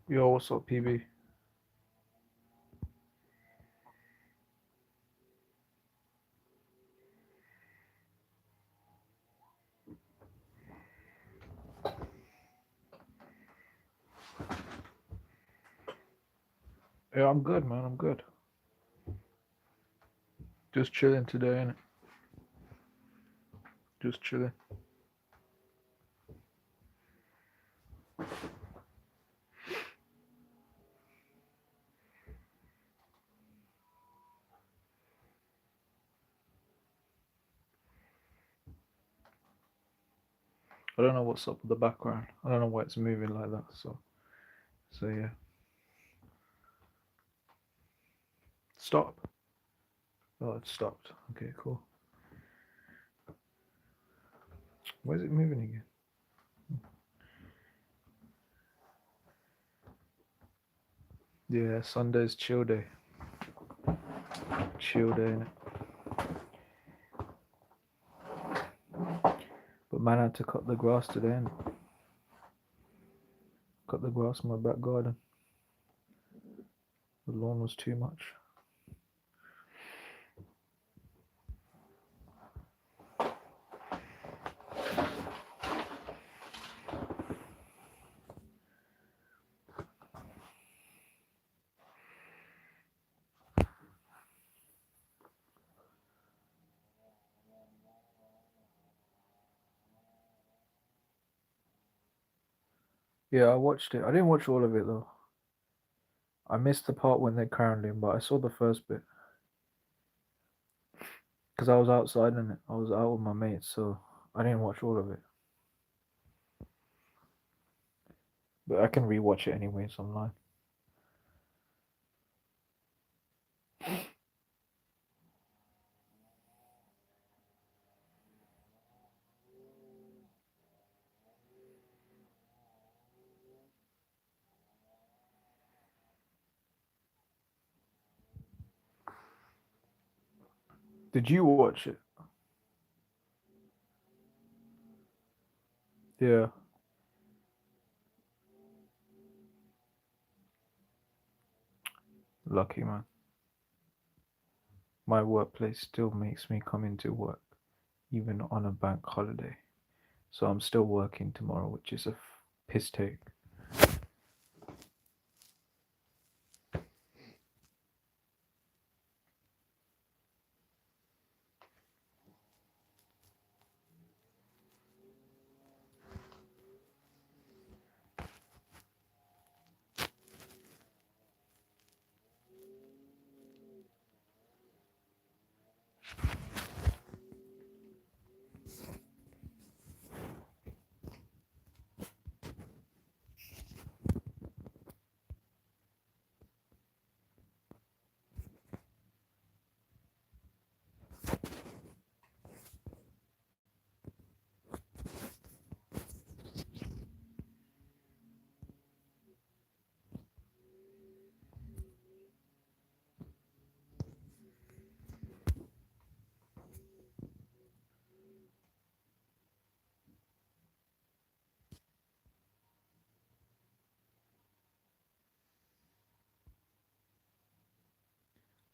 Yo, what's up, PB? Yeah, I'm good, man. I'm good. Just chilling today, innit? Just chilling. I don't know what's up with the background. I don't know why it's moving like that. So yeah. Stop. Oh, it stopped. Okay, cool. Why is it moving again? Yeah, Sunday's chill day. Chill day, innit? But man, I had to cut the grass today, innit? Cut the grass in my back garden. The lawn was too much. Yeah, I watched it. I didn't watch all of it though. I missed the part when they crowned him, but I saw the first bit because I was outside in it. I was out with my mates, so I didn't watch all of it. But I can rewatch it anyways online. Did you watch it? Yeah, lucky man. My workplace still makes me come into work, even on a bank holiday. So I'm still working tomorrow, which is a piss take.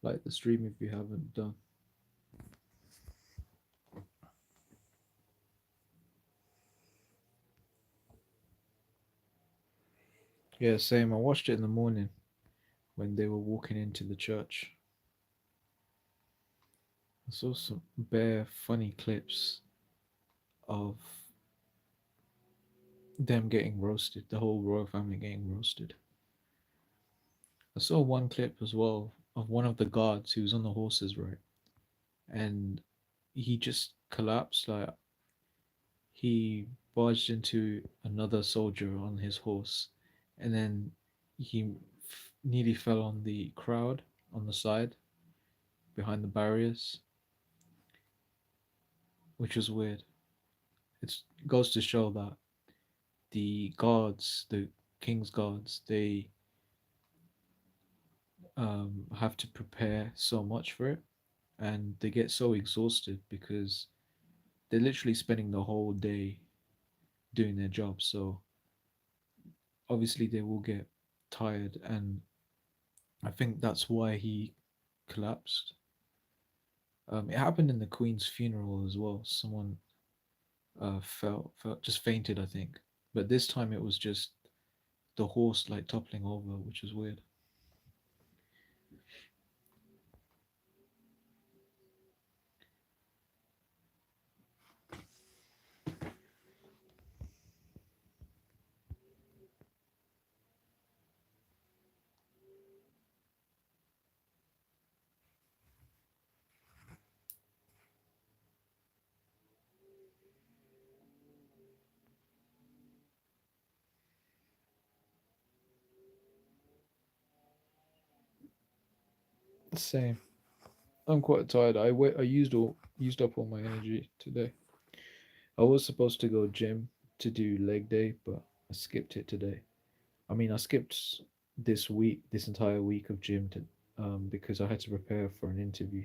Like the stream if you haven't done. Yeah, same. I watched it in the morning when they were walking into the church. I saw some bare funny clips of them getting roasted, the whole royal family getting roasted. I saw one clip as well of one of the guards who was on the horses, right? And he just collapsed. Like he barged into another soldier on his horse, and then he nearly fell on the crowd on the side behind the barriers, which was weird. It goes to show that the guards, the king's guards, they have to prepare so much for it, and they get so exhausted because they're literally spending the whole day doing their job. So obviously they will get tired, and I think that's why he collapsed. It happened in the Queen's funeral as well. Someone felt just fainted, I think. But this time it was just the horse like toppling over, which was weird. Same. I'm quite tired. I used up all my energy today. I was supposed to go gym to do leg day, but I skipped it today. I mean, I skipped this entire week of gym to because I had to prepare for an interview.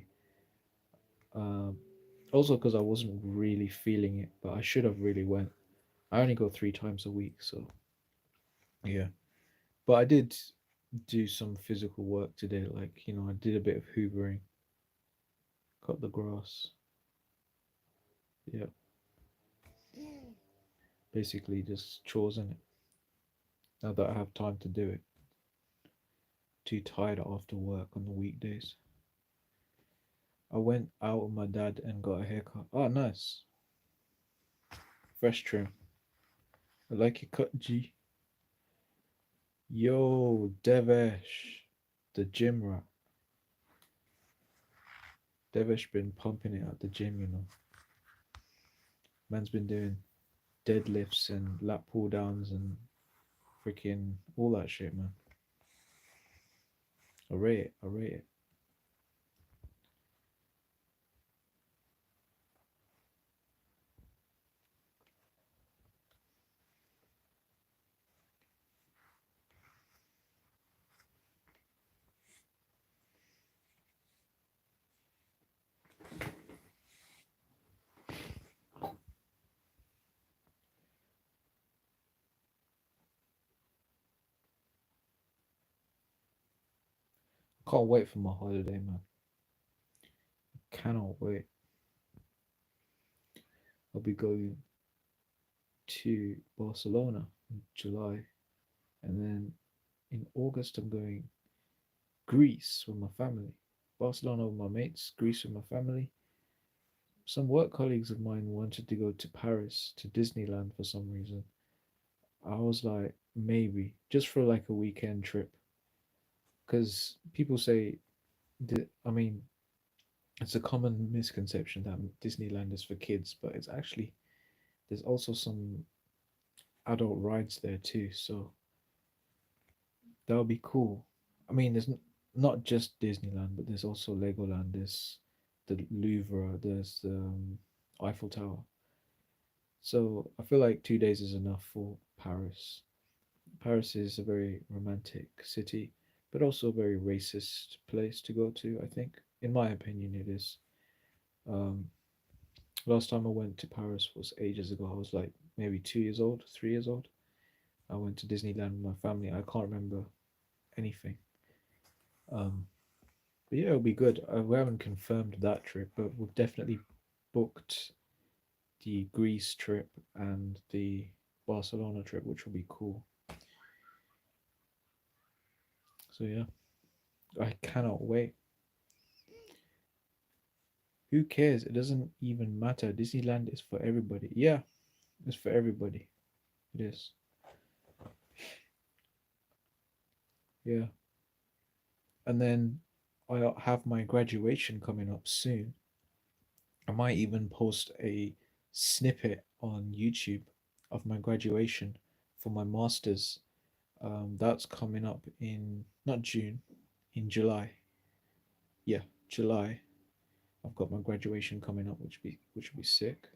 Um, Also because I wasn't really feeling it, but I should have really went. I only go 3 times a week, so yeah. But I did do some physical work today. Like I did a bit of hoovering, cut the grass. Yeah, basically just chores in it. Now that I have time to do it, too tired after work on the weekdays. I went out with my dad and got a haircut. Oh, nice, fresh trim. I like your cut, G. Yo, Devesh, the gym rat. Devesh been pumping it at the gym. Man's been doing deadlifts and lat pull downs and freaking all that shit, man. I rate it. I rate it. Can't wait for my holiday, man. Cannot wait. I'll be going to Barcelona in July, and then in August I'm going Greece with my family. Barcelona with my mates, Greece with my family. Some work colleagues of mine wanted to go to Paris to Disneyland for some reason. I was like, maybe just for like a weekend trip, because people say that. I mean, it's a common misconception that Disneyland is for kids, but it's actually there's also some adult rides there too. So that would be cool. I mean, not just Disneyland, but there's also Legoland. There's the Louvre. There's the Eiffel Tower. So I feel like 2 days is enough for Paris. Paris is a very romantic city, but also a very racist place to go to. I think, in my opinion, it is. Um, Last time I went to Paris was ages ago. I was like maybe 2 years old, 3 years old. I went to Disneyland with my family. I can't remember anything. Um, but yeah, it'll be good. We haven't confirmed that trip, but we've definitely booked the Greece trip and the Barcelona trip, which will be cool. So yeah, I cannot wait. Who cares? It doesn't even matter. Disneyland is for everybody. Yeah, it's for everybody. It is. Yeah. And then I have my graduation coming up soon. I might even post a snippet on YouTube of my graduation for my master's. That's coming up in not June, in July. Yeah, July. I've got my graduation coming up, which will be sick.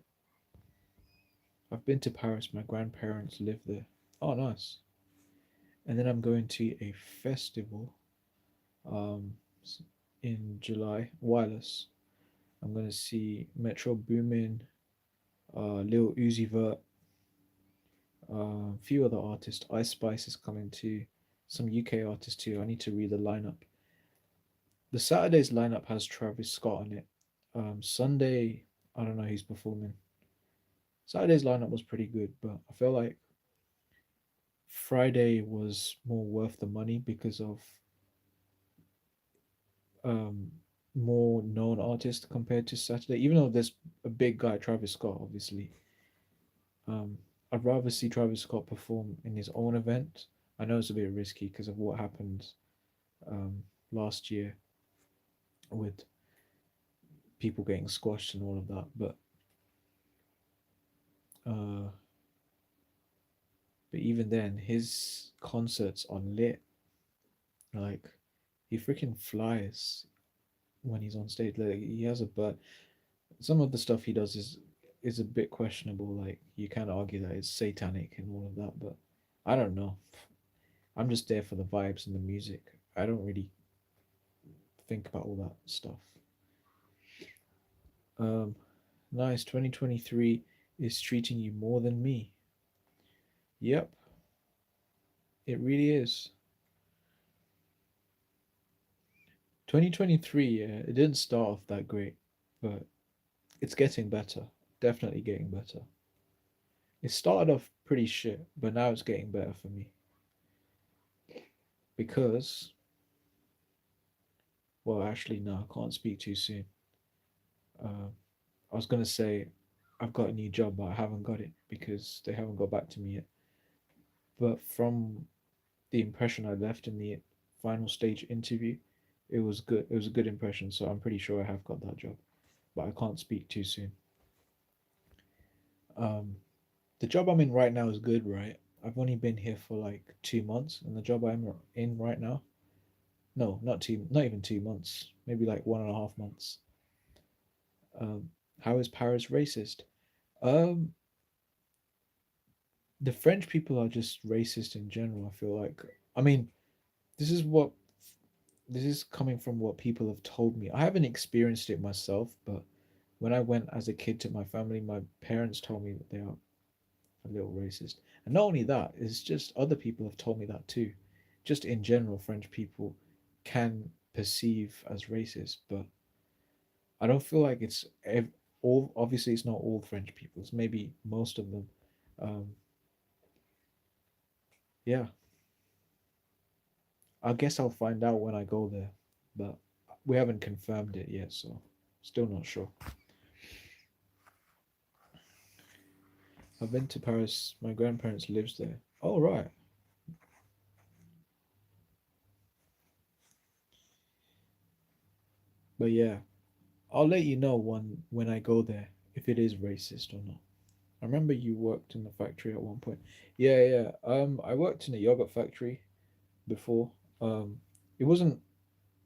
I've been to Paris. My grandparents live there. Oh, nice. And then I'm going to a festival um, in July, Wireless. I'm going to see Metro Boomin, Lil Uzi Vert, a few other artists. Ice Spice is coming too. some UK artists too. I need to read the lineup. The Saturday's lineup has Travis Scott on it. Sunday, I don't know who's performing. Saturday's lineup was pretty good, but I feel like Friday was more worth the money because of um, more known artists compared to Saturday. Even though there's a big guy, Travis Scott, obviously, um, I'd rather see Travis Scott perform in his own event. I know it's a bit risky because of what happened um, last year with people getting squashed and all of that, uh, but even then, his concerts are lit. Like he freaking flies when he's on stage. Like he has a but some of the stuff he does is a bit questionable. Like you can argue that it's satanic and all of that, but I don't know. I'm just there for the vibes and the music. I don't really think about all that stuff. Um, nice. 2023 is treating you more than me. Yep, it really is. 2023, yeah, it didn't start off that great, but it's getting better. Definitely getting better. It started off pretty shit, but now it's getting better for me because, well, actually, no, I can't speak too soon. Uh, I was gonna say I've got a new job, but I haven't got it because they haven't got back to me yet. But from the impression I left in the final stage interview, it was good. It was a good impression, so I'm pretty sure I have got that job, but I can't speak too soon. Um, the job I'm in right now is good, right? I've only been here for like 2 months, and the job I'm in right now, no, not even 2 months, maybe like 1.5 months. How is Paris racist? Um, the French people are just racist in general. I feel like, I mean, this is what this is coming from what people have told me. I haven't experienced it myself, but when I went as a kid to my family, my parents told me that they are a little racist. And not only that, it's just other people have told me that too. Just in general, French people can perceive as racist, but I don't feel like it's all. Obviously, it's not all French people. It's maybe most of them. Um, yeah, I guess I'll find out when I go there, but we haven't confirmed it yet, so still not sure. I've been to Paris. My grandparents lives there. Oh right, but yeah, I'll let you know when I go there if it is racist or not. I remember you worked in the factory at one point. Yeah, yeah. I worked in a yogurt factory before. Um, it wasn't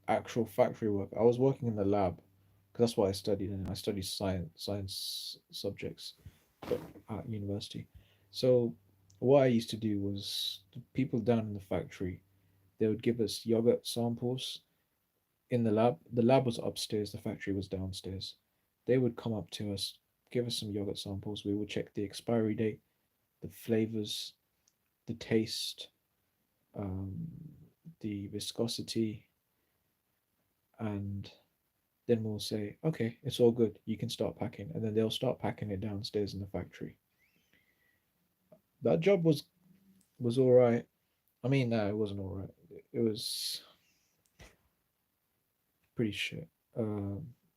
actual factory work. I was working in the lab because that's what I studied, and I studied science subjects at university. So what I used to do was the people down in the factory they would give us yogurt samples in the lab. The lab was upstairs, the factory was downstairs. They would come up to us, give us some yogurt samples. We would check the expiry date, the flavors, the taste, um, the viscosity, and then we'll say, okay, it's all good. You can start packing. And then they'll start packing it downstairs in the factory. That job was all right. I mean, no, it wasn't all right. It was pretty shit.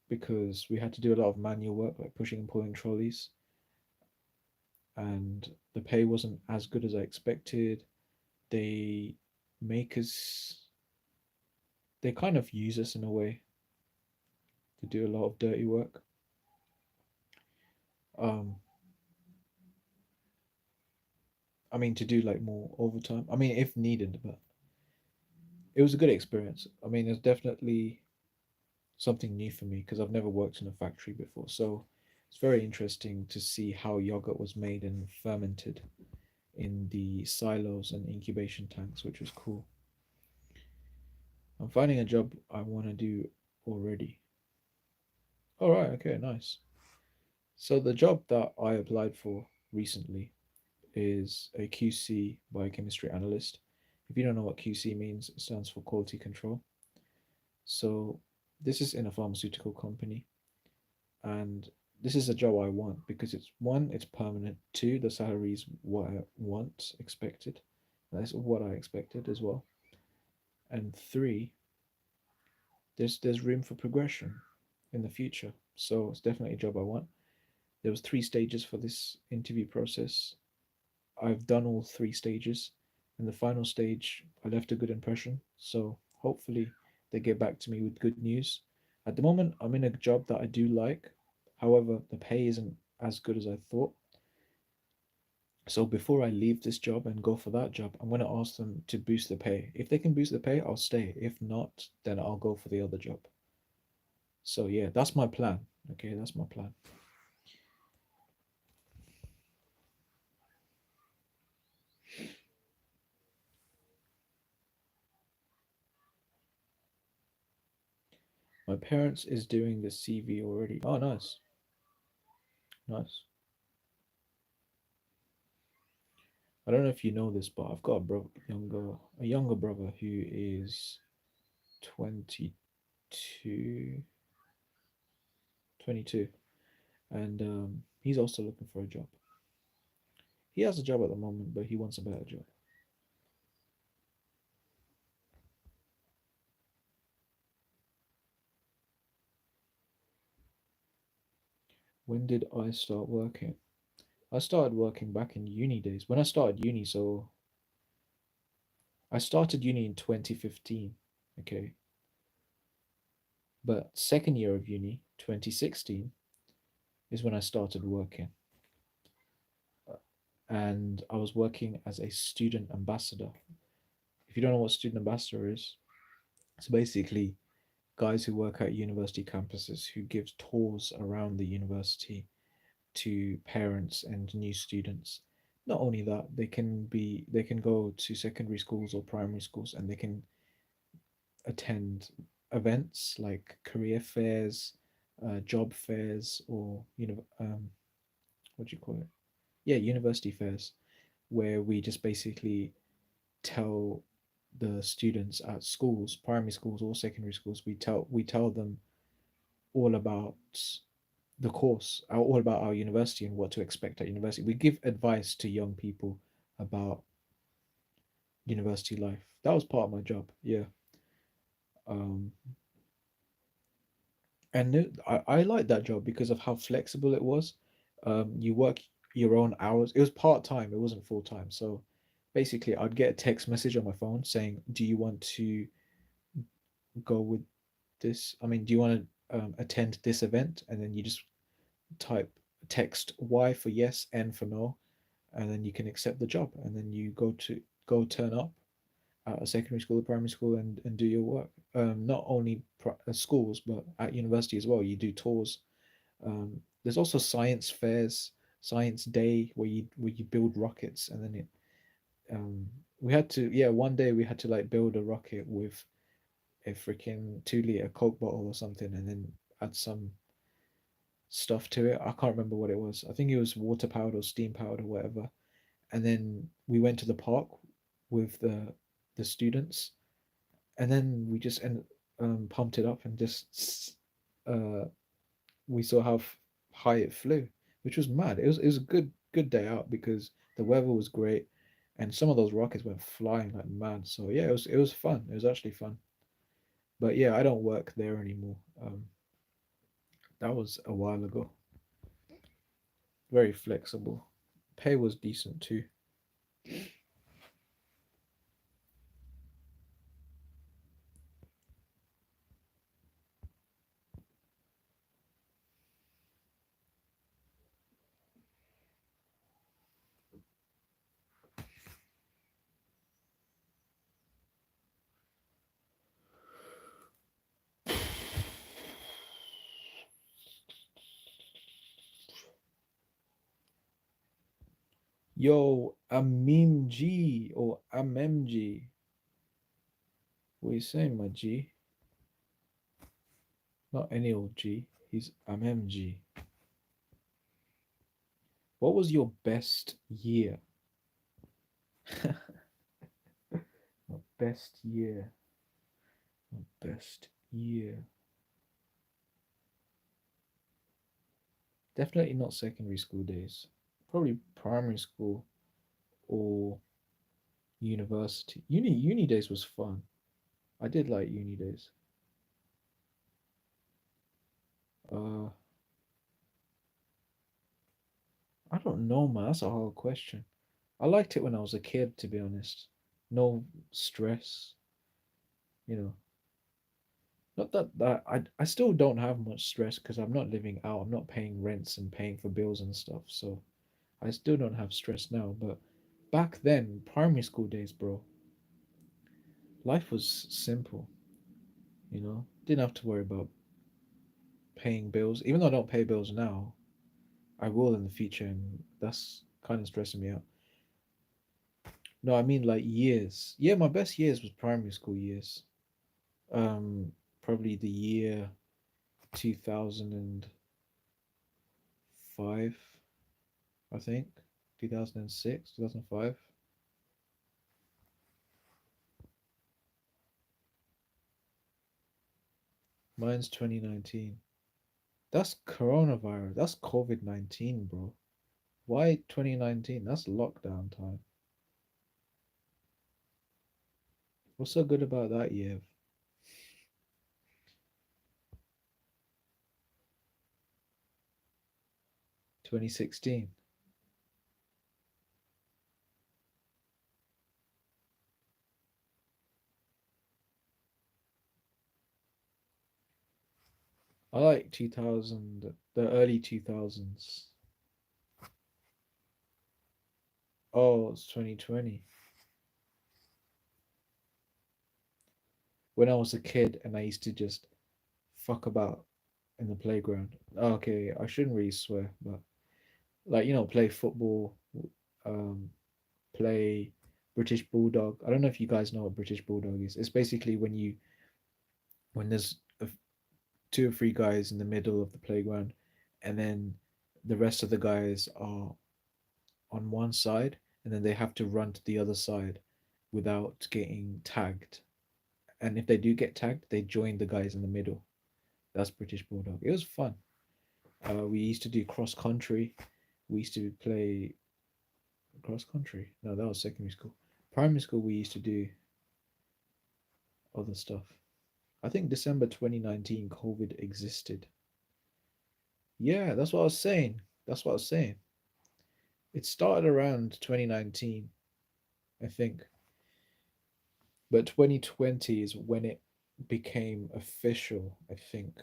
Because we had to do a lot of manual work, like pushing and pulling trolleys, and the pay wasn't as good as I expected. They make us, they kind of use us in a way to do a lot of dirty work. Um, I mean, to do like more overtime. I mean, if needed, but it was a good experience. I mean, it's definitely something new for me because I've never worked in a factory before. So it's very interesting to see how yogurt was made and fermented in the silos and incubation tanks, which was cool. I'm finding a job I want to do already. All right, okay, nice. So the job that I applied for recently is a QC biochemistry analyst. If you don't know what QC means, it stands for quality control. So this is in a pharmaceutical company, and this is a job I want because it's one, it's permanent. Two, the salary is what I want, expected. That's what I expected as well. And three, there's room for progression in the future. So it's definitely a job I want. There was 3 stages for this interview process. I've done all 3 stages. In the final stage, I left a good impression. So hopefully they get back to me with good news. At the moment, I'm in a job that I do like. However, the pay isn't as good as I thought. So before I leave this job and go for that job, I'm going to ask them to boost the pay. If they can boost the pay, I'll stay. If not, then I'll go for the other job. So yeah, that's my plan. Okay, that's my plan. My parents is doing the CV already. Oh, nice, nice. I don't know if you know this, but I've got a younger brother who is 22, 22, and he's also looking for a job. He has a job at the moment, but he wants a better job. When did I start working? I started working back in uni days. When I started uni, so I started uni in 2015, okay? But second year of uni, 2016, is when I started working. And I was working as a student ambassador. If you don't know what student ambassador is, it's basically guys who work at university campuses who give tours around the university to parents and new students. Not only that, they can go to secondary schools or primary schools and they can attend events like career fairs, job fairs, or what do you call it? Yeah, university fairs, where we just basically tell the students at schools, primary schools or secondary schools, we tell them all about the course, all about our university and what to expect at university. We give advice to young people about university life. That was part of my job. Yeah. Um, and I liked that job because of how flexible it was. You work your own hours. It was part time. It wasn't full time. So basically, I'd get a text message on my phone saying, "Do you want to go with this? I mean, do you want to attend this event?" And then you just type text Y for yes, N for no, and then you can accept the job. And then you go turn up at a secondary school or primary school and do your work. Not only schools, but at university as well. You do tours. There's also science fairs, science day where you build rockets, and then we had to, yeah, one day we had to like build a rocket with a freaking 2 liter Coke bottle or something, and then add some stuff to it. I can't remember what it was. I think it was water powered or steam powered or whatever. And then we went to the park with the students, and then we just pumped it up and just uh, we saw how high it flew, which was mad. It was a good day out because the weather was great, and some of those rockets went flying like mad. So yeah, it was fun. It was actually fun. But yeah, I don't work there anymore. That was a while ago. Very flexible. Pay was decent too. Yo, Amim G or MMG. What are you saying, my G? Not any old G. He's MMG. What was your best year? Best year. Best year. Definitely not secondary school days. Probably primary school or university. Uni days was fun. I did like uni days. Uh, I don't know, man. That's a hard question. I liked it when I was a kid, to be honest. No stress, you know. Not that I still don't have much stress because I'm not living out. I'm not paying rents and paying for bills and stuff. So I still don't have stress now. But back then, primary school days, bro, life was simple. You know, didn't have to worry about paying bills. Even though I don't pay bills now, I will in the future, and that's kind of stressing me out. No, I mean like years. Yeah, my best years was primary school years. Probably the year 2005, I think. 2006, 2005. Mine's 2019. That's coronavirus. That's COVID-19, bro. Why 2019? That's lockdown time. What's so good about that year? 2016. I like 2000, the early 2000s. Oh, it's 2020. When I was a kid and I used to just fuck about in the playground. Okay, I shouldn't really swear, but like, play football, um, play British Bulldog. I don't know if you guys know what British Bulldog is. It's basically when there's two or three guys in the middle of the playground, and then the rest of the guys are on one side, and then they have to run to the other side without getting tagged. And if they do get tagged, they join the guys in the middle. That's British Bulldog. It was fun. We used to do cross country. We used to play cross country. No, that was secondary school. Primary school, we used to do other stuff. I think December 2019, COVID existed. Yeah, that's what I was saying. That's what I was saying. It started around 2019, I think. But 2020 is when it became official, I think.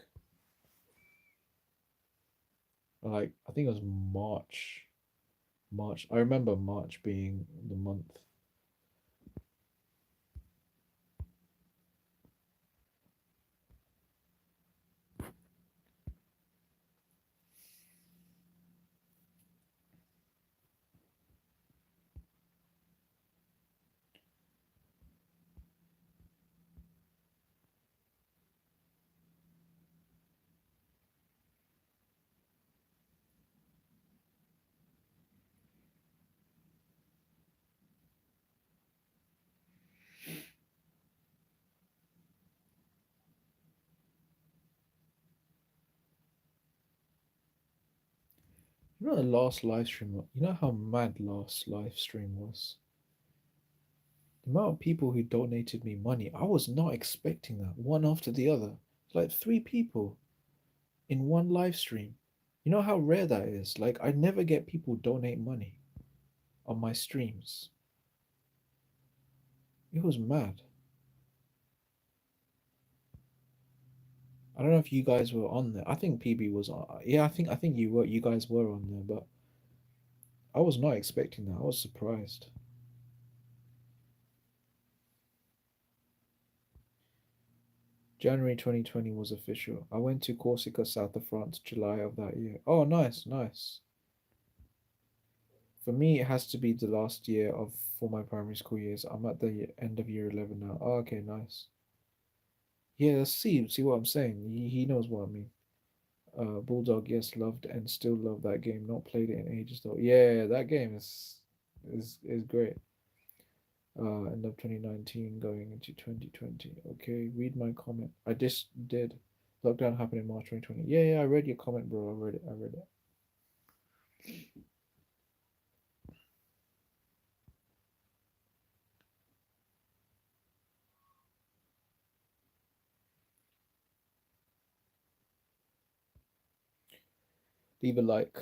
Like, I think it was March. March. I remember March being the month. You know the last live stream, you know how mad last live stream was? The amount of people who donated me money, I was not expecting that. One after the other. Like three people in one live stream. You know how rare that is? Like, I never get people donate money on my streams. It was mad. I don't know if you guys were on there. I think PB was on. Yeah, I think you were. You guys were on there, but I was not expecting that. I was surprised. January 2020 was official. I went to Corsica, south of France, July of that year. Oh, nice, nice. For me, it has to be the last year of for my primary school years. I'm at the end of year 11 now. Oh, okay, nice. Yeah, see what I'm saying. He knows what I mean. Bulldog, yes, loved and still love that game. Not played it in ages though. Yeah, that game is great. End of 2019, going into 2020. Okay, read my comment. I just did. Lockdown happened in March 2020. Yeah, yeah, I read your comment, bro. I read it. I read it. Leave a like.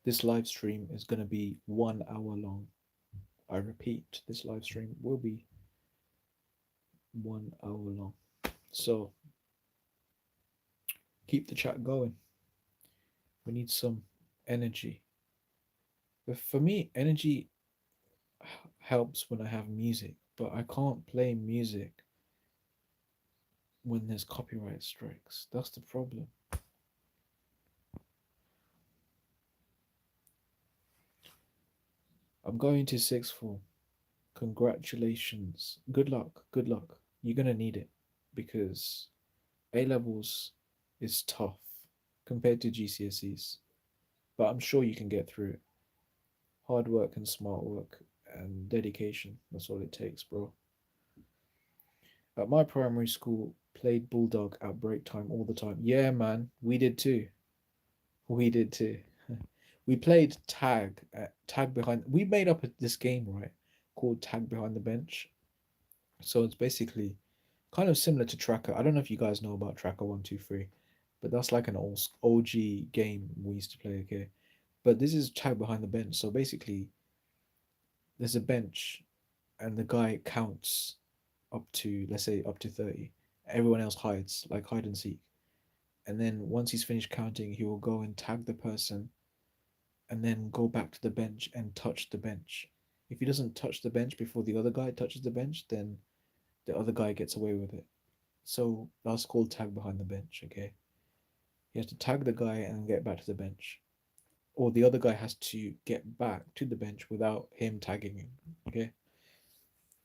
This live stream is going to be 1 hour long. I repeat, this live stream will be 1 hour long. So keep the chat going. We need some energy. But for me, energy helps when I have music, but I can't play music when there's copyright strikes. That's the problem. I'm going to sixth form. Congratulations. Good luck. Good luck. You're going to need it because A levels is tough compared to GCSEs, but I'm sure you can get through it. Hard work and smart work and dedication. That's all it takes, bro. At my primary school, played Bulldog at break time all the time. Yeah, man, we did too. We did too. We played tag behind. We made up this game, right, called tag behind the bench. So it's basically kind of similar to Tracker. I don't know if you guys know about Tracker 123, but that's like an old OG game we used to play. Okay, but this is tag behind the bench. So basically, there's a bench, and the guy counts up to, let's say, up to 30. Everyone else hides, like hide and seek. And then once he's finished counting, he will go and tag the person and then go back to the bench and touch the bench. If he doesn't touch the bench before the other guy touches the bench, then the other guy gets away with it. So that's called tag behind the bench, okay? You have to tag the guy and get back to the bench. Or the other guy has to get back to the bench without him tagging him. Okay?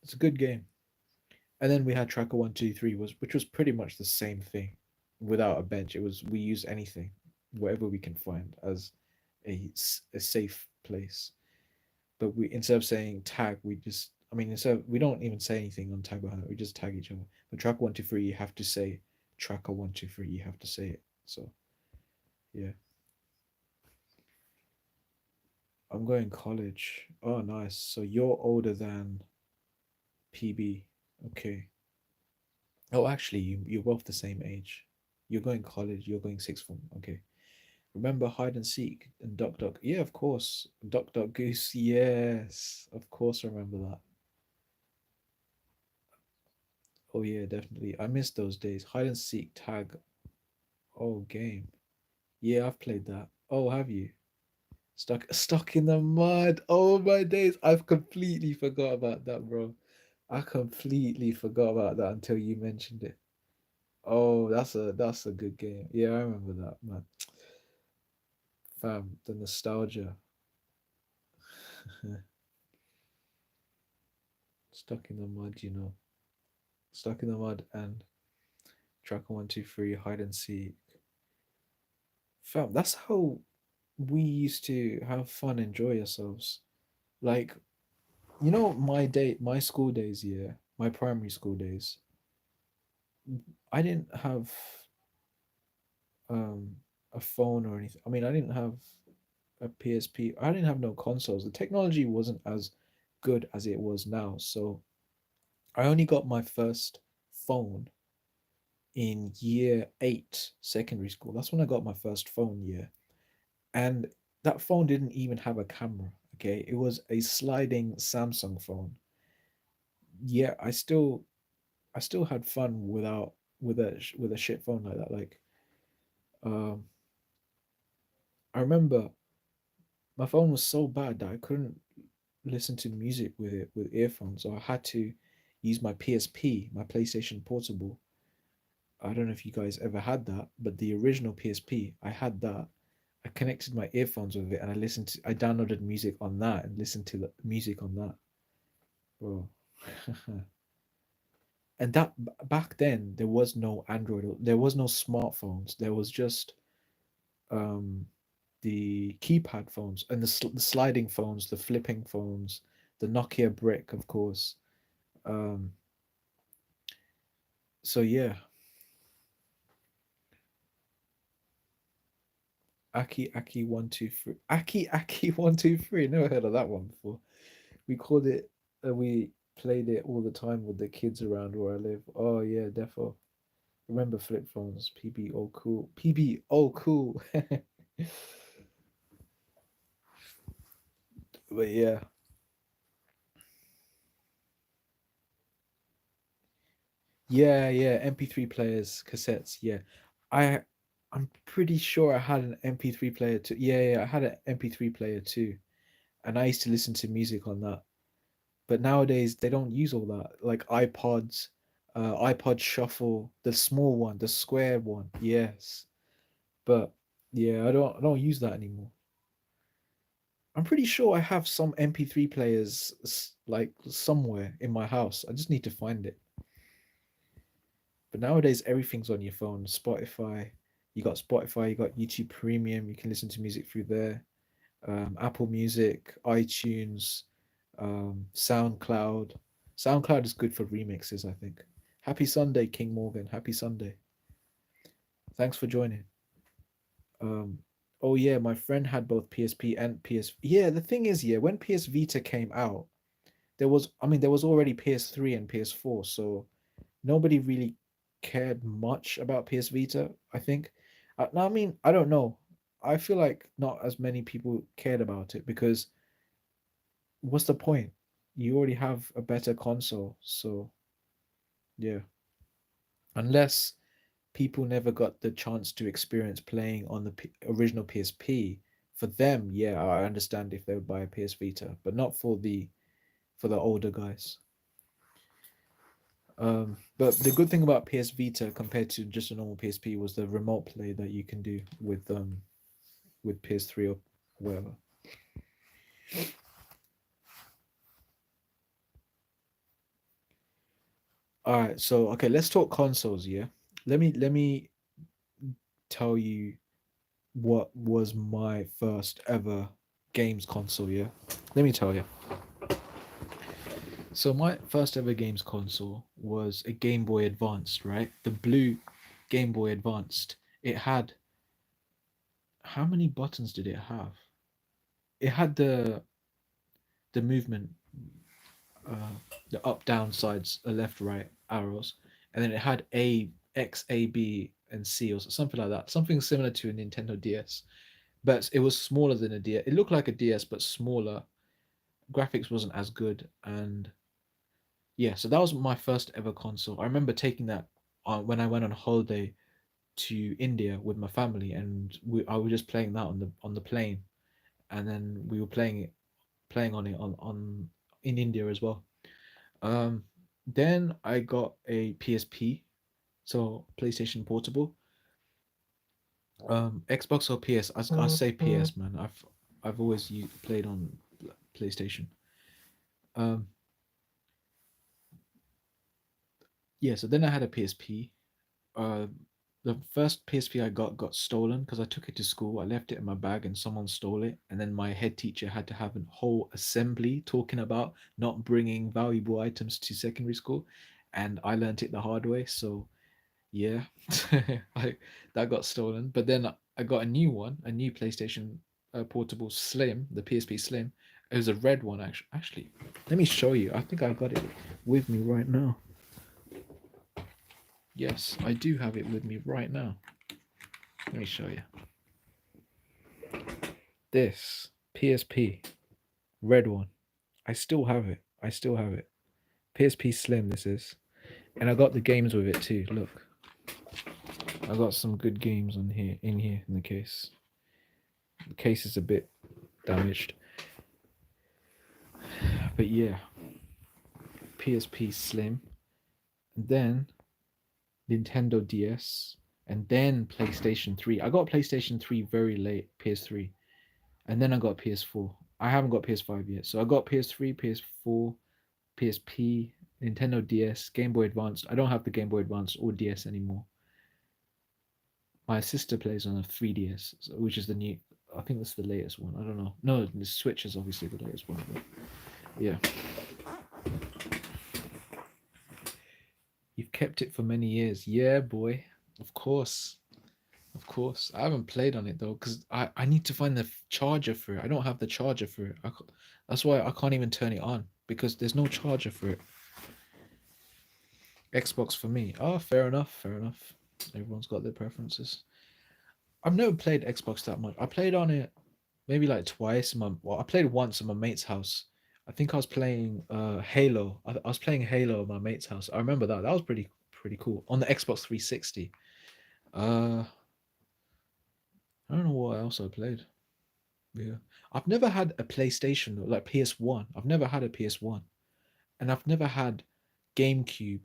It's a good game. And then we had Tracker 123 which was pretty much the same thing without a bench. It was we use anything, whatever we can find as a safe place. But we instead of saying tag, we just I mean instead of, we don't even say anything on tag behind it. We just tag each other. But Tracker 123 you have to say Tracker 123. You have to say it. So yeah. I'm going college. Oh, nice. So you're older than PB. Okay. Oh, actually, you're both the same age. You're going college. You're going sixth form. Okay. Remember hide and seek and duck duck. Yeah, of course. Duck duck goose. Yes, of course. I remember that. Oh yeah, definitely. I miss those days. Hide and seek tag. Oh, game. Yeah, I've played that. Oh, have you? Stuck in the mud. Oh my days. I've completely forgot about that, bro. I completely forgot about that until you mentioned it. Oh, that's a good game. Yeah, I remember that, man. Fam, the nostalgia. Stuck in the mud, you know. Stuck in the mud and track 1, 2, 3, hide and seek. Fam, that's how we used to have fun, enjoy ourselves. Like, my school days, yeah, my primary school days. I didn't have um a phone or anything. I mean, I didn't have a PSP. I didn't have no consoles. The technology wasn't as good as it was now. So I only got my first phone in year eight, secondary school. That's when I got my first phone, yeah. And that phone didn't even have a camera. Okay. It was a sliding Samsung phone. Yeah, I still had fun without with a shit phone like that. Like um I remember my phone was so bad that I couldn't listen to music with it with earphones. So I had to use my PSP, my PlayStation Portable. I don't know if you guys ever had that, but the original PSP, I had that. I connected my earphones with it and I downloaded music on that and listened to the music on that. Bro. And that back then there was no Android, there was no smartphones. There was just um, the keypad phones and the sliding phones, the flipping phones, the Nokia brick, of course. Um, so yeah, Aki 123. Never heard of that one before. We called it. We played it all the time with the kids around where I live. Oh yeah, defo. Remember flip phones? PBO cool. PBO cool. But yeah, yeah. MP3 players, cassettes. Yeah, I I'm pretty sure I had an MP3 player too. Yeah, I had an MP3 player too, and I used to listen to music on that. But nowadays they don't use all that, like iPods, iPod Shuffle, the small one, the square one. Yes, but yeah, I don't use that anymore. I'm pretty sure I have some MP3 players like somewhere in my house. I just need to find it. But nowadays everything's on your phone. Spotify, you got YouTube Premium. You can listen to music through there. Apple Music, iTunes, SoundCloud. SoundCloud is good for remixes, I think. Happy Sunday, King Morgan. Happy Sunday. Thanks for joining. Um, oh yeah, my friend had both PSP and PS. Yeah, the thing is, yeah, when PS Vita came out, there was already PS3 and PS4, so nobody really cared much about PS Vita. I think. No, I mean, I don't know. I feel like not as many people cared about it because what's the point? You already have a better console, so yeah. Unless people never got the chance to experience playing on the original PSP, for them, yeah, I understand if they would buy a PS Vita, but not for the older guys. But the good thing about PS Vita compared to just a normal PSP was the remote play that you can do with PS3 or whatever. All right, so okay, let's talk consoles. Yeah, let me tell you what was my first ever games console. Yeah, let me tell you. So my first ever games console was a Game Boy Advanced, right? The blue Game Boy Advanced. It had how many buttons did it have? It had the movement, uh, the up, down, sides, left, right arrows, and then it had A, X, A, B, and C or something like that. Something similar to a Nintendo DS, but it was smaller than a DS. It looked like a DS but smaller. Graphics wasn't as good, and yeah, so that was my first ever console. I remember taking that when I went on holiday to India with my family, and I was just playing that on the plane, and then we were playing on it on in India as well. Um, then I got a PSP, so PlayStation Portable. Xbox or PS? I say PS, man. I've always played on PlayStation. Um, yeah. So then I had a PSP. uh, the first PSP I got stolen because I took it to school. I left it in my bag and someone stole it. And then my head teacher had to have a whole assembly talking about not bringing valuable items to secondary school. And I learned it the hard way. So yeah, I that got stolen. But then I got a new one, a new PlayStation Portable Slim, the PSP Slim. It was a red one actually. Actually, let me show you. I think I got it with me right now. Yes, I do have it with me right now. Let me show you. This PSP red one. I still have it. I still have it. PSP Slim this is. And I got the games with it too. Look. I got some good games on here in the case. The case is a bit damaged. But yeah. PSP Slim. And then Nintendo DS. And then PlayStation 3. I got PlayStation 3 very late, PS3. And then I got PS4. I haven't got PS5 yet. So I got PS3, PS4, PSP, Nintendo DS, Game Boy Advance. I don't have the Game Boy Advance or DS anymore. My sister plays on a 3DS, which is the new. I think that's the latest one. I don't know. No, the Switch is obviously the latest one. But yeah, you've kept it for many years. Yeah, boy. Of course. Of course. I haven't played on it though because I need to find the charger for it. I don't have the charger for it. That's why I can't even turn it on because there's no charger for it. Xbox for me. Oh, fair enough. Fair enough. Everyone's got their preferences. I've never played Xbox that much. I played on it maybe like twice. I played once at my mate's house. I think I was playing Halo. I was playing Halo at my mate's house. I remember that. That was pretty cool on the Xbox 360. Uh, I don't know what else I played. Yeah, I've never had a PlayStation though, like PS1. I've never had a PS1, and I've never had GameCube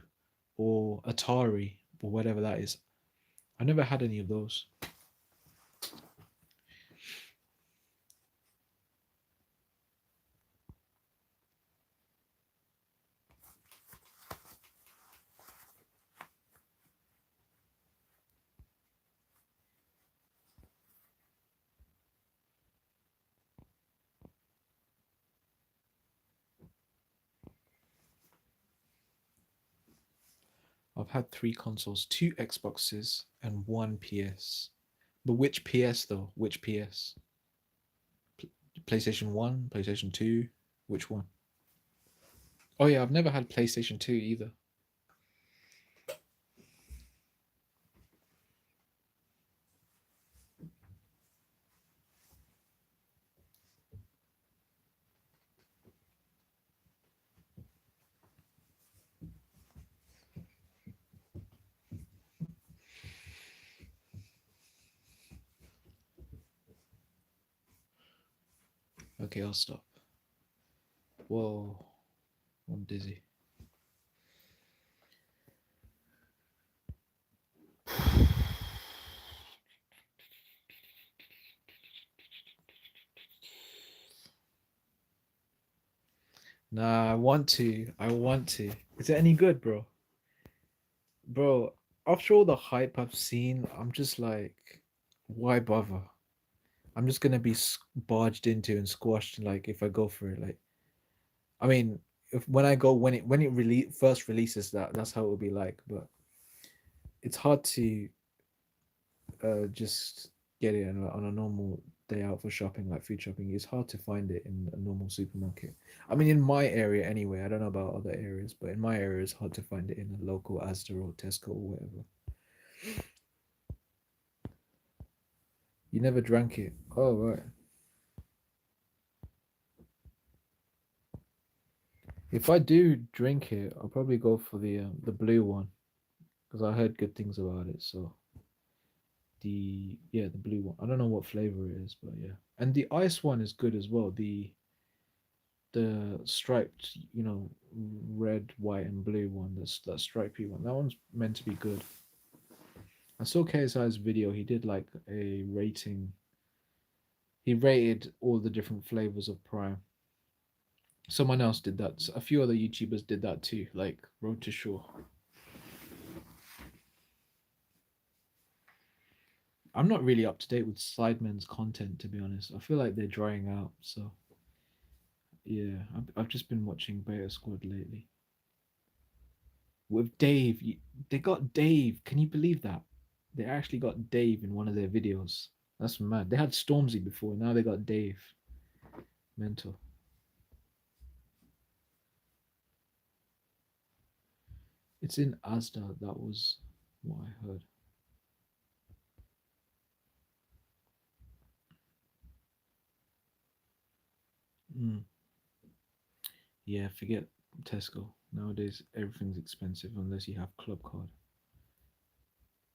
or Atari or whatever that is. I never had any of those. I've had three consoles, two Xboxes, and one PS. But which PS though? Which PS? PlayStation 1, PlayStation 2? Which one? Oh yeah, I've never had PlayStation 2 either. Okay, I'll stop. Whoa, I'm dizzy. Nah, I want to. I want to. Is it any good, bro? Bro, after all the hype I've seen, I'm just like, why bother? I'm just gonna be barged into and squashed. Like if I go for it, like I mean, if when I go when it first releases that's how it will be like. But it's hard to just get it on a normal day out for shopping, like food shopping. It's hard to find it in a normal supermarket. I mean, in my area anyway. I don't know about other areas, but in my area, it's hard to find it in a local Asda or Tesco or whatever. You never drank it. Oh right. If I do drink it, I'll probably go for the blue one because I heard good things about it. So the blue one. I don't know what flavor it is, but yeah. And the ice one is good as well. The striped, red, white, and blue one. That's that stripy one. That one's meant to be good. I saw KSI's video. He did like a rating. He rated all the different flavors of Prime. Someone else did that. A few other YouTubers did that too, like Road to Shore. I'm not really up to date with Sidemen's content, to be honest. I feel like they're drying out. So yeah, I've just been watching Beta Squad lately. With Dave, they got Dave. Can you believe that? They actually got Dave in one of their videos. That's mad. They had Stormzy before. Now they got Dave. Mental. It's in Asda. That was what I heard. Mm. Yeah, forget Tesco. Nowadays, everything's expensive unless you have Club Card.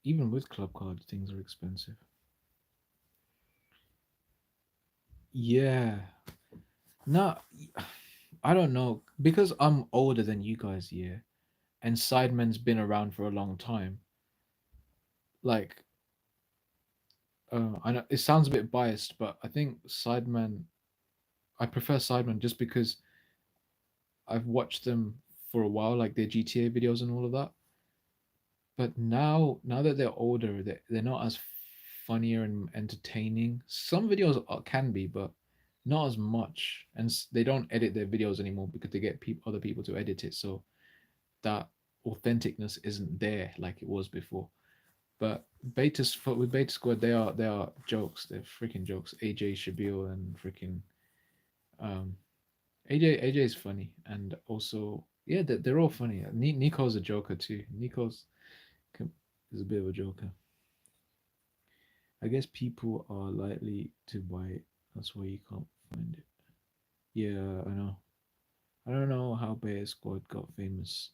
Even with Club Card, things are expensive. Yeah. No, I don't know. Because I'm older than you guys, yeah, and Sidemen's been around for a long time. Like, I know it sounds a bit biased, but I think Sidemen, I prefer Sidemen just because I've watched them for a while, like their GTA videos and all of that. But now that they're older, they're not as funnier and entertaining. Some videos can be, but not as much. And they don't edit their videos anymore because they get other people to edit it. So that authenticness isn't there like it was before. But with Beta Squad, they are jokes. They're freaking jokes. AJ Shabil and freaking um AJ is funny, and also yeah, they're all funny. Nico's a joker too. Nico's is a bit of a joker. I guess people are likely to buy it. That's why you can't find it. Yeah, I know. I don't know how Bear Squad got famous.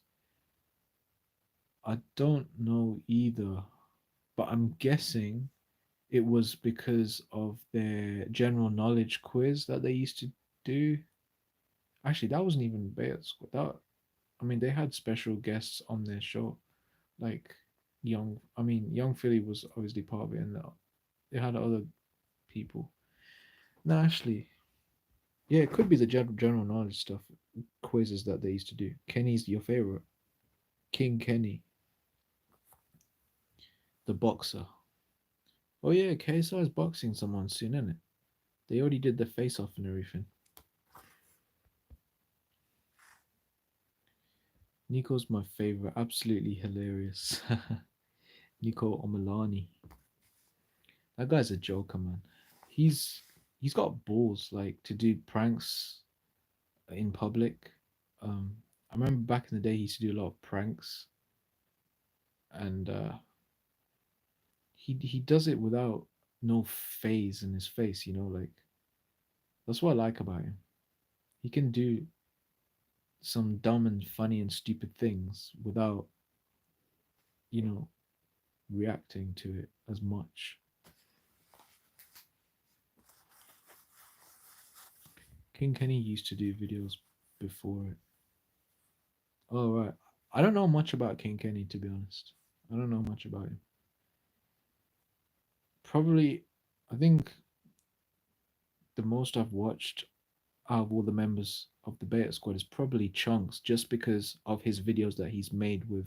I don't know either, but I'm guessing it was because of their general knowledge quiz that they used to do. Actually, that wasn't even Bear Squad. I mean, they had special guests on their show, like Young Philly was obviously part of it, and they had other people. No, actually, yeah, it could be the general knowledge stuff quizzes that they used to do. Kenny's your favorite, King Kenny, the boxer. Oh yeah, KSI is boxing someone soon, isn't it? They already did the face off and everything. Nico's my favorite, absolutely hilarious. Nico Omalani, that guy's a joker, man. He's he's got balls like to do pranks in public. I remember back in the day he used to do a lot of pranks, and he does it without no phase in his face. Like that's what I like about him. He can do some dumb and funny and stupid things without you know reacting to it as much. King Kenny used to do videos before it. Oh right, I don't know much about King Kenny, to be honest. I don't know much about him. Probably, I think the most I've watched out of all the members of the Beta Squad is probably Chunks, just because of his videos that he's made with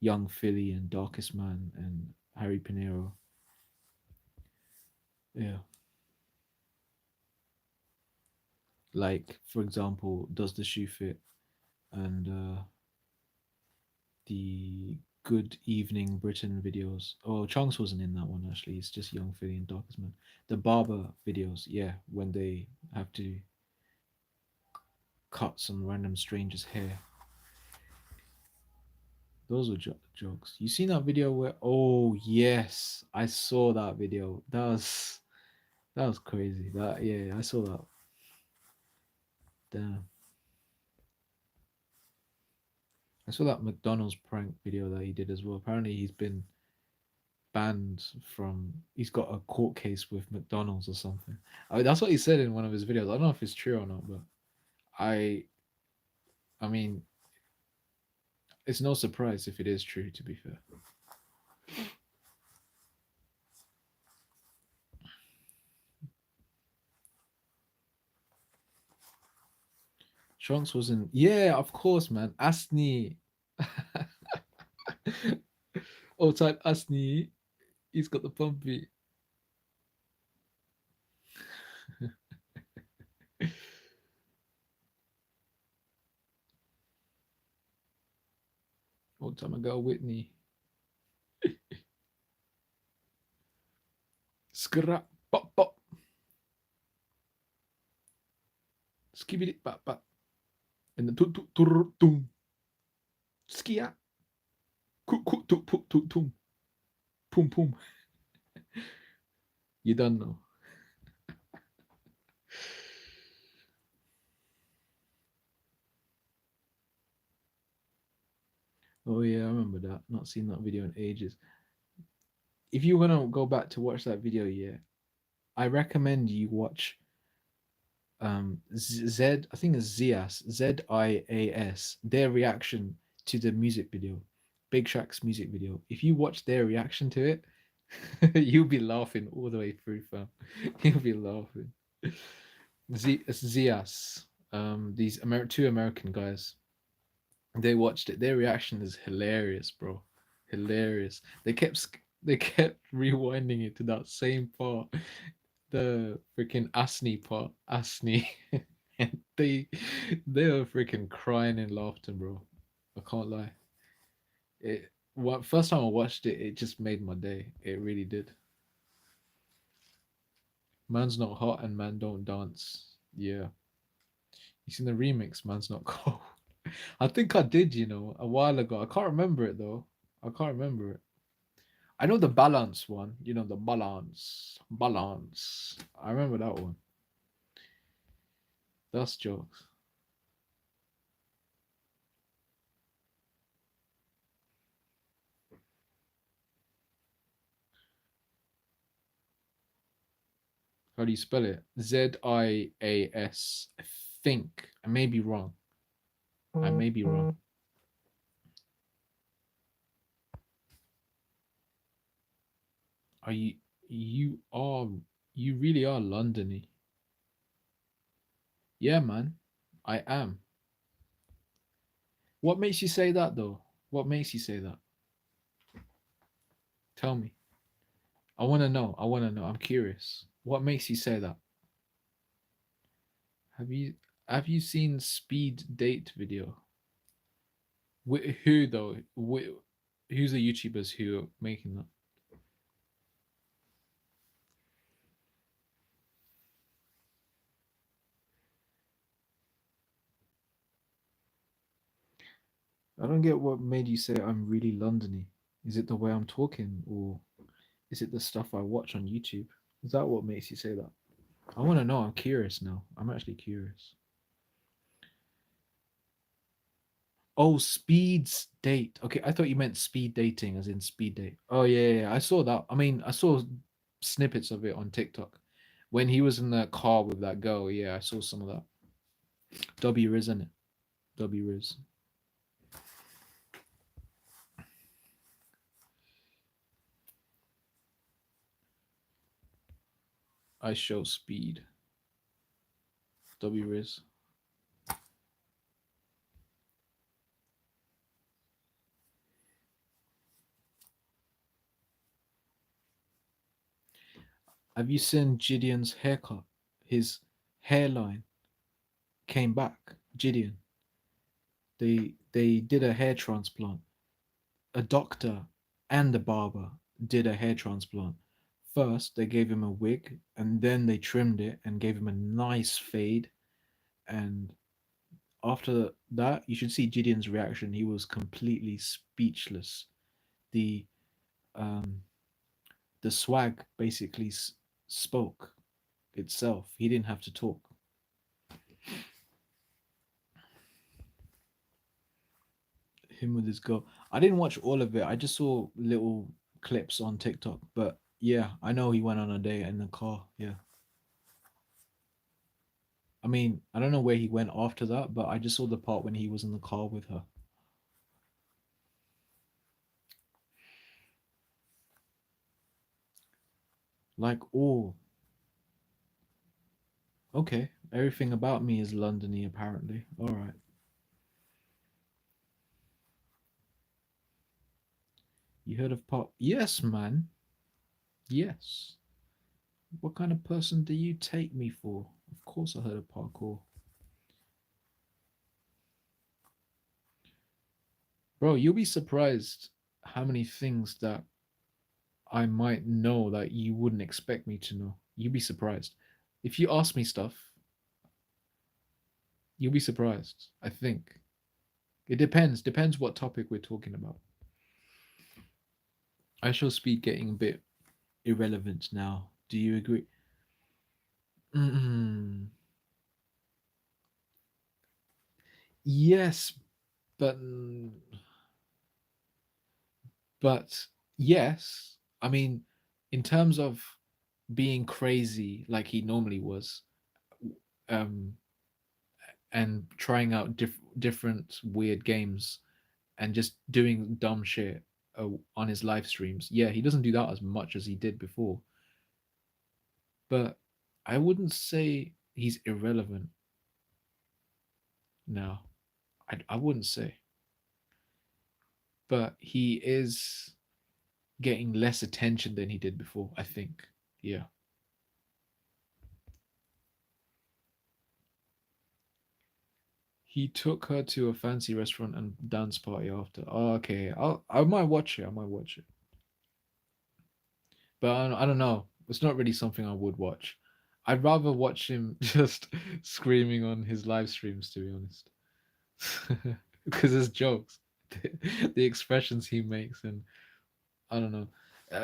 Young Philly and Darkest Man and Harry Pinero. Yeah, like for example, Does the Shoe Fit and the Good Evening Britain videos. Oh, Chunks wasn't in that one actually. It's just Young Philly and Darkest Man. The barber videos, yeah, when they have to cut some random stranger's hair. Those were jokes. You seen that video where? Oh yes, I saw that video. That was crazy. That yeah, I saw that. Damn, I saw that McDonald's prank video that he did as well. Apparently, he's been banned from. He's got a court case with McDonald's or something. I mean, that's what he said in one of his videos. I don't know if it's true or not, but I, I mean, it's no surprise if it is true. To be fair, Trunks was in. Yeah, of course, man. Asni. Old type Asni. He's got the pumpy. Old time ago, Whitney. Skra pop pop. Skibidi pop pop. And the tum. Skia. Tum. Pum pum. You don't know. Oh yeah, I remember that. Not seen that video in ages. If you want to go back to watch that video, yeah, I recommend you watch Z. I think it's Zias, Zias. Their reaction to the music video, Big Shaq's music video. If you watch their reaction to it, you'll be laughing all the way through, fam. You'll be laughing. Zias, these two American guys. They watched it. Their reaction is hilarious, bro. Hilarious. They kept rewinding it to that same part, the freaking Asni part, Asni, and they were freaking crying in laughter, bro. I can't lie. What first time I watched it, it just made my day. It really did. Man's not hot and man don't dance. Yeah, you seen the remix? Man's not cold. I think I did, a while ago. I can't remember it though. I can't remember it. I know the balance one. The balance. I remember that one. That's jokes. How do you spell it? Zias. I think. I may be wrong. I may be wrong. Are you? You are. You really are Londony. Yeah, man. I am. What makes you say that though? What makes you say that? Tell me. I want to know. I want to know. I'm curious. What makes you say that? Have you have you seen Speed Date video? Who though? Who's the YouTubers who are making that? I don't get what made you say I'm really Londony. Is it the way I'm talking, or is it the stuff I watch on YouTube? Is that what makes you say that? I want to know. I'm curious now. I'm actually curious. Oh, speeds date. Okay, I thought you meant speed dating, as in speed date. Oh yeah, yeah, yeah. I saw that. I mean, I saw snippets of it on TikTok when he was in the car with that girl. Yeah, I saw some of that. W Riz, isn't it? W Riz. I show speed. W Riz. Have you seen Gideon's haircut? His hairline came back. Gideon. They did a hair transplant. A doctor and a barber did a hair transplant. First, they gave him a wig, and then they trimmed it and gave him a nice fade. And after that, you should see Gideon's reaction. He was completely speechless. The um, the swag basically spoke itself. He didn't have to talk. Him with his girl. I didn't watch all of it. I just saw little clips on TikTok. But yeah, I know he went on a date in the car. Yeah. I mean, I don't know where he went after that, but I just saw the part when he was in the car with her. Like, oh, okay. Everything about me is Londony, apparently. All right. You heard of pop? Yes, man. Yes. What kind of person do you take me for? Of course, I heard of parkour. Bro, you'll be surprised how many things that I might know that you wouldn't expect me to know. You'll be surprised. If you ask me stuff, you'll be surprised, I think. It depends what topic we're talking about. I shall speed getting a bit irrelevant now. Do you agree? Mm-mm. Yes, but but yes. I mean, in terms of being crazy like he normally was, um, and trying out different weird games and just doing dumb shit on his live streams. Yeah, he doesn't do that as much as he did before, but I wouldn't say he's irrelevant now. I wouldn't say. but he is getting less attention than he did before, I think. Yeah. He took her to a fancy restaurant and dance party after. Oh, okay. I might watch it. I might watch it. But I don't know. It's not really something I would watch. I'd rather watch him just screaming on his live streams, to be honest. Because it's jokes. The expressions he makes, and I don't know.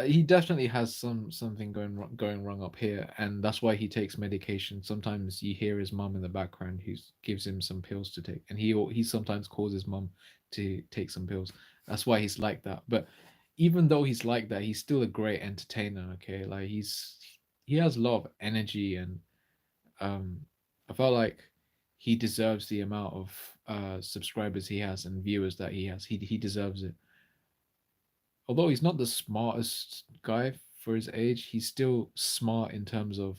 He definitely has something going wrong up here, and that's why he takes medication. Sometimes you hear his mum in the background who gives him some pills to take, and he sometimes calls his mum to take some pills. That's why he's like that. But even though he's like that, he's still a great entertainer. Okay, like he has a lot of energy, and um, I felt like he deserves the amount of subscribers he has and viewers that he has. He deserves it. Although he's not the smartest guy for his age, he's still smart in terms of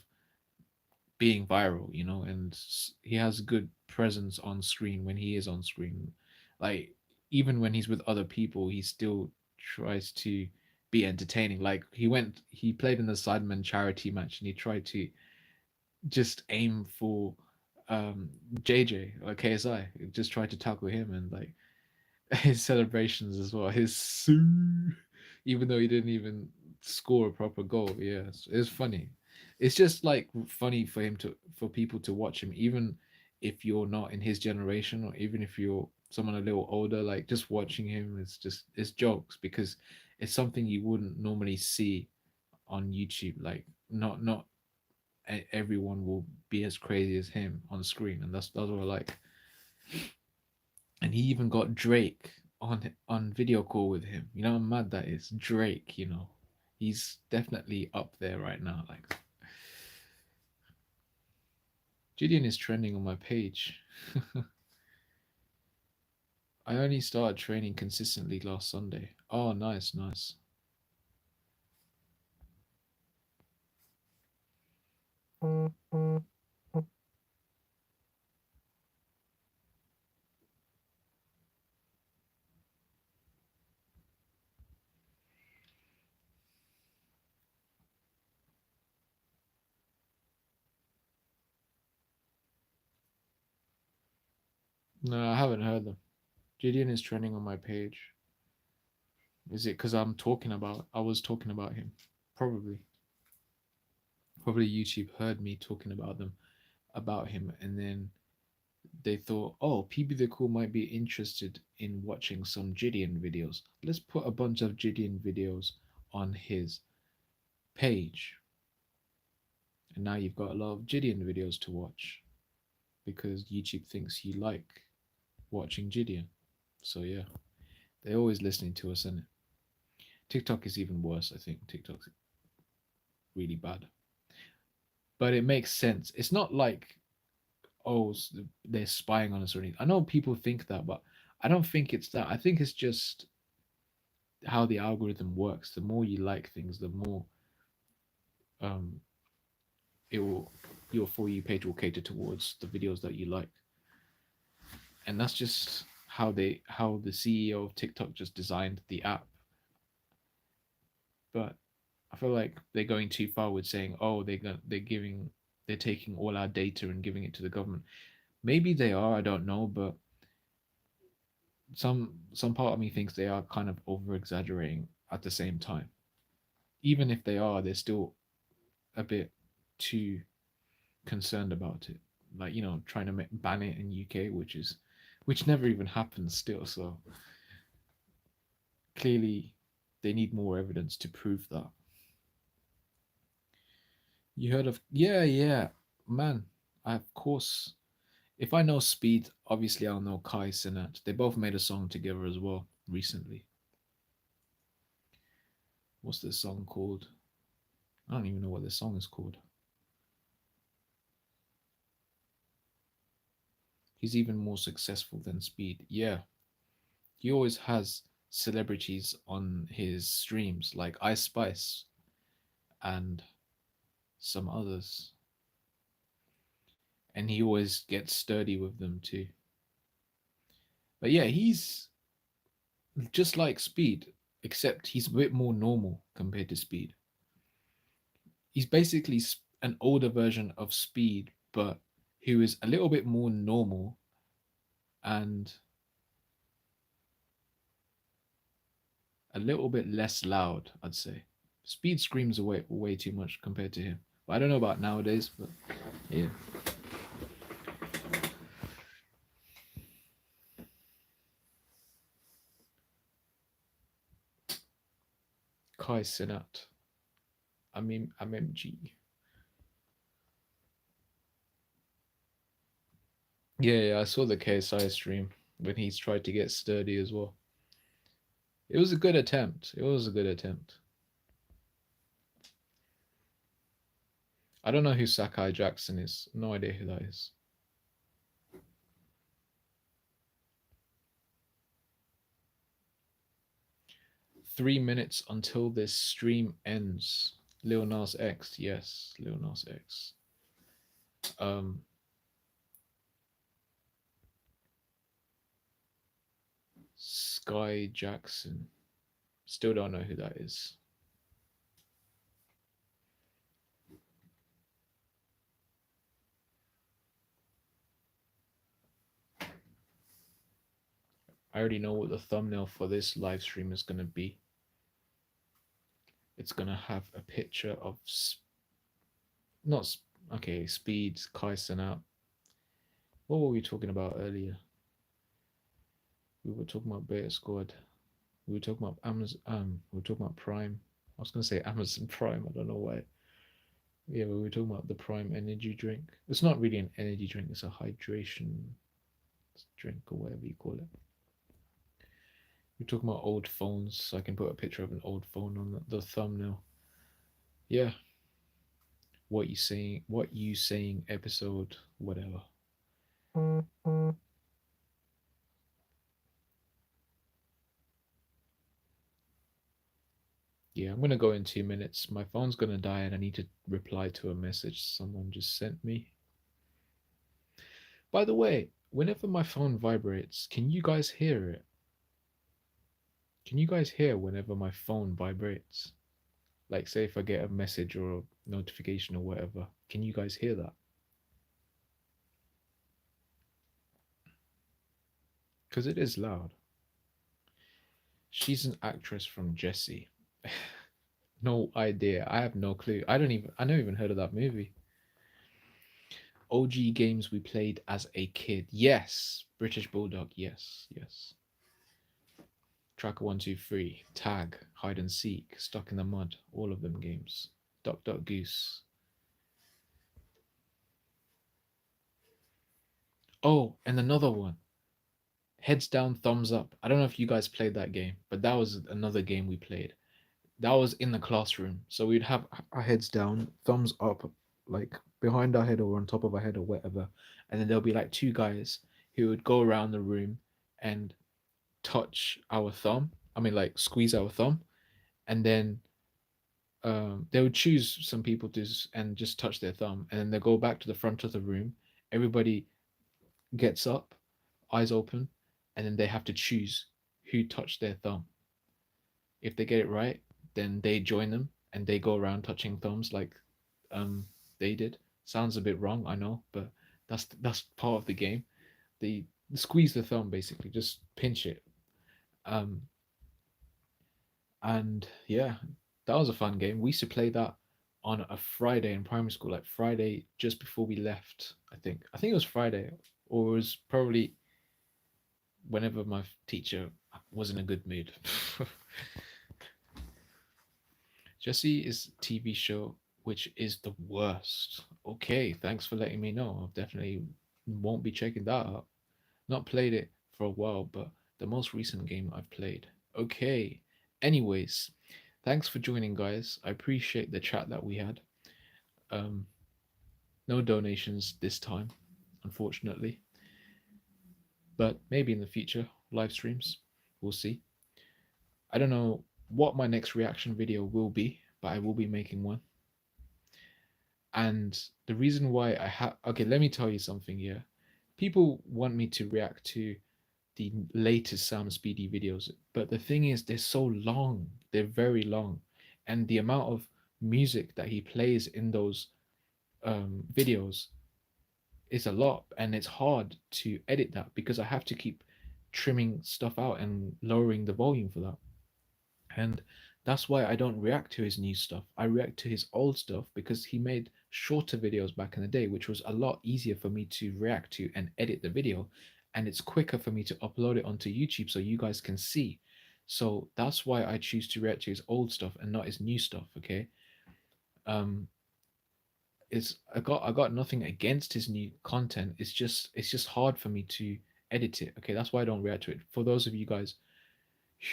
being viral, and he has good presence on screen when he is on screen. Like, even when he's with other people, he still tries to be entertaining. Like, he played in the Sidemen charity match and he tried to just aim for JJ or KSI, just tried to tackle him, and like his celebrations as well. His Sue, even though he didn't even score a proper goal. Yeah, it's funny. It's just like funny for for people to watch him, even if you're not in his generation, or even if you're someone a little older. Like, just watching him, it's jokes, because it's something you wouldn't normally see on YouTube. Like, not everyone will be as crazy as him on screen, and that's what I like. And he even got Drake on video call with him. You know how mad that is. Drake, he's definitely up there right now. Like, Gideon is trending on my page. I only started training consistently last Sunday. Oh, nice, nice. No, I haven't heard them. Gideon is trending on my page. Is it because I was talking about him? Probably. Probably YouTube heard me talking about him, and then they thought, oh, PB the Cool might be interested in watching some Gideon videos. Let's put a bunch of Gideon videos on his page. And now you've got a lot of Gideon videos to watch because YouTube thinks you like watching Gideon. So yeah, they're always listening to us, and TikTok is even worse. I think TikTok's really bad. But it makes sense. It's not like, oh, they're spying on us or anything. I know people think that, but I don't think it's that. I think it's just how the algorithm works. The more you like things, the more um, it will your for you page will cater towards the videos that you like, and that's just how the CEO of TikTok just designed the app. But I feel like they're going too far with saying, oh, they're taking all our data and giving it to the government. Maybe they are. I don't know, but some part of me thinks they are kind of over exaggerating at the same time. Even if they are, they're still a bit too concerned about it. Like, trying to ban it in UK, which never even happens still. So clearly, they need more evidence to prove that. You heard of? Yeah, yeah, man. Of course, if I know Speed, obviously I'll know Kai Sinat. They both made a song together as well recently. What's this song called? I don't even know what this song is called. He's even more successful than Speed. Yeah, he always has celebrities on his streams like Ice Spice and some others. And he always gets sturdy with them too. But yeah, he's just like Speed, except he's a bit more normal compared to Speed. He's basically an older version of Speed, but who is a little bit more normal and a little bit less loud, I'd say. Speed screams way too much compared to him. But I don't know about nowadays, but yeah. Kai Sinat. MMG. Yeah, I saw the KSI stream when he's tried to get sturdy as well. It was a good attempt. It was a good attempt. I don't know who Sakai Jackson is. No idea who that is. 3 minutes until this stream ends. Lil Nas X, yes, Lil Nas X. Um, Sky Jackson. Still don't know who that is. I already know what the thumbnail for this live stream is going to be. It's going to have a picture of not okay, Speed, Kai Cenat. What were we talking about earlier? We were talking about Beta Squad. We were talking about Amazon. We were talking about Prime. I was going to say Amazon Prime. I don't know why. Yeah, we were talking about the Prime energy drink. It's not really an energy drink. It's a hydration drink or whatever you call it. We're talking about old phones, so I can put a picture of an old phone on the thumbnail. Yeah, what you saying? What you saying? Episode whatever. Yeah, I'm gonna go in 2 minutes. My phone's gonna die, and I need to reply to a message someone just sent me. By the way, whenever my phone vibrates, can you guys hear it? Can you guys hear whenever my phone vibrates? Like, say if I get a message or a notification or whatever, can you guys hear that? Because it is loud. She's an actress from Jessie. No idea. I have no clue. I never even heard of that movie. OG games we played as a kid. Yes. British Bulldog. Yes. Yes. Tracker 123, Tag, Hide and Seek, Stuck in the Mud, all of them games. Duck Duck Goose. Oh, and another one. Heads Down, Thumbs Up. I don't know if you guys played that game, but that was another game we played. That was in the classroom. So we'd have our heads down, thumbs up, like behind our head or on top of our head or whatever. And then there'll be like two guys who would go around the room and touch our thumb. I mean, like squeeze our thumb. And then they would choose some people to and just touch their thumb. And then they go back to the front of the room. Everybody gets up, eyes open, and then they have to choose who touched their thumb. If they get it right, then they join them and they go around touching thumbs like they did. Sounds a bit wrong, I know, but that's part of the game. They squeeze the thumb basically, just pinch it. Um, and yeah, that was a fun game. We used to play that on a Friday in primary school, like Friday just before we left. I think it was Friday, or it was probably whenever my teacher was in a good mood. Jesse is TV show which is the worst. Okay, thanks for letting me know. I definitely won't be checking that out. Not played it for a while, but the most recent game I've played. Okay. Anyways, thanks for joining, guys. I appreciate the chat that we had. Um, no donations this time, unfortunately, but maybe in the future, live streams. We'll see. I don't know what my next reaction video will be, but I will be making one. And the reason why I have, okay, let me tell you something here. People want me to react to the latest Sam Speedy videos. But the thing is, they're so long. They're very long, and the amount of music that he plays in those videos is a lot, and it's hard to edit that because I have to keep trimming stuff out and lowering the volume for that. And that's why I don't react to his new stuff. I react to his old stuff because he made shorter videos back in the day, which was a lot easier for me to react to and edit the video. And it's quicker for me to upload it onto YouTube so you guys can see. So that's why I choose to react to his old stuff and not his new stuff. Okay. Um, it's I got nothing against his new content. It's just hard for me to edit it. Okay, that's why I don't react to it. For those of you guys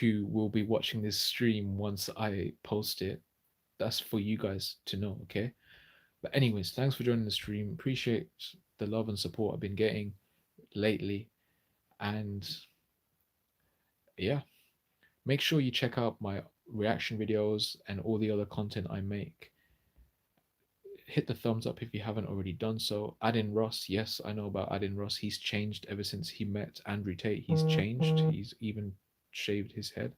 who will be watching this stream once I post it, that's for you guys to know, okay? But anyways, thanks for joining the stream. Appreciate the love and support I've been getting lately. And yeah, make sure you check out my reaction videos and all the other content I make. Hit the thumbs up if you haven't already done so. Adin Ross, yes, I know about Adin Ross. He's changed ever since he met Andrew Tate. He's changed. He's even shaved his head.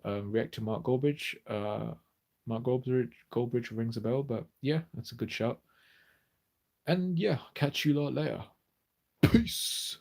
React to Mark Goldbridge. Mark Goldbridge rings a bell, but yeah, that's a good shout. And yeah, catch you lot later. Peace.